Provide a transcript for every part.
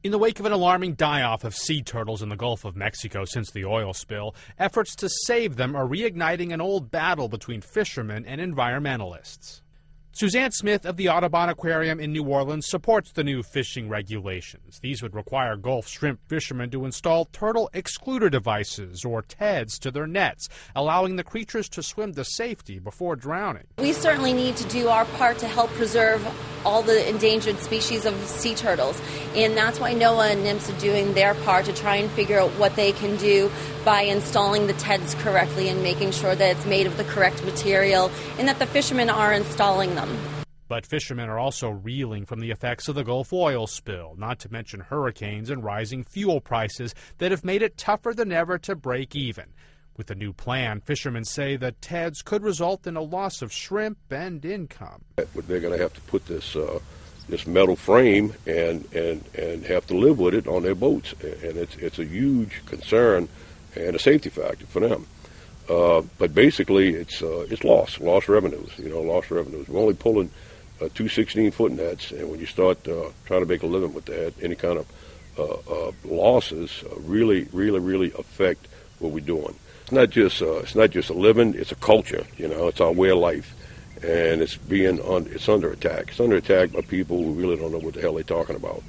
In the wake of an alarming die-off of sea turtles in the Gulf of Mexico since the oil spill, efforts to save them are reigniting an old battle between fishermen and environmentalists. Suzanne Smith of the Audubon Aquarium in New Orleans supports the new fishing regulations. These would require Gulf shrimp fishermen to install turtle excluder devices, or TEDs, to their nets, allowing the creatures to swim to safety before drowning. We certainly need to do our part to help preserve all the endangered species of sea turtles, and that's why NOAA and NIMS are doing their part to try and figure out what they can do by installing the TEDs correctly and making sure that it's made of the correct material and that the fishermen are installing them. But fishermen are also reeling from the effects of the Gulf oil spill, not to mention hurricanes and rising fuel prices that have made it tougher than ever to break even. With the new plan, fishermen say the TEDs could result in a loss of shrimp and income. They're going to have to put this metal frame and have to live with it on their boats, and it's a huge concern and a safety factor for them. But basically, it's lost revenues. Lost revenues. We're only pulling 2 16-foot nets, and when you start trying to make a living with that, any kind of losses really affect what we're doing. It's not just a living; it's a culture. It's our way of life, and it's under attack. It's under attack by people who really don't know what the hell they're talking about.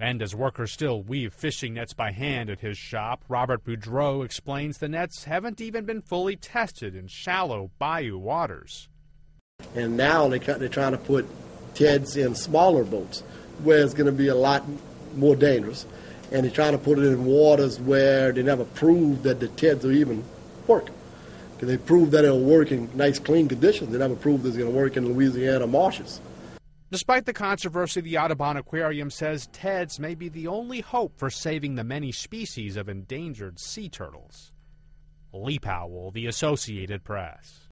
And as workers still weave fishing nets by hand at his shop, Robert BOUDREAUX explains the nets haven't even been fully tested in shallow bayou waters. And now they're trying to put TEDs in smaller boats, where it's going to be a lot more dangerous. And they're trying to put it in waters where they never proved that the TEDs will even work. Because they proved that it'll work in nice, clean conditions. They never proved it's going to work in Louisiana marshes. Despite the controversy, the Audubon Aquarium says TEDs may be the only hope for saving the many species of endangered sea turtles. Lee Powell, The Associated Press.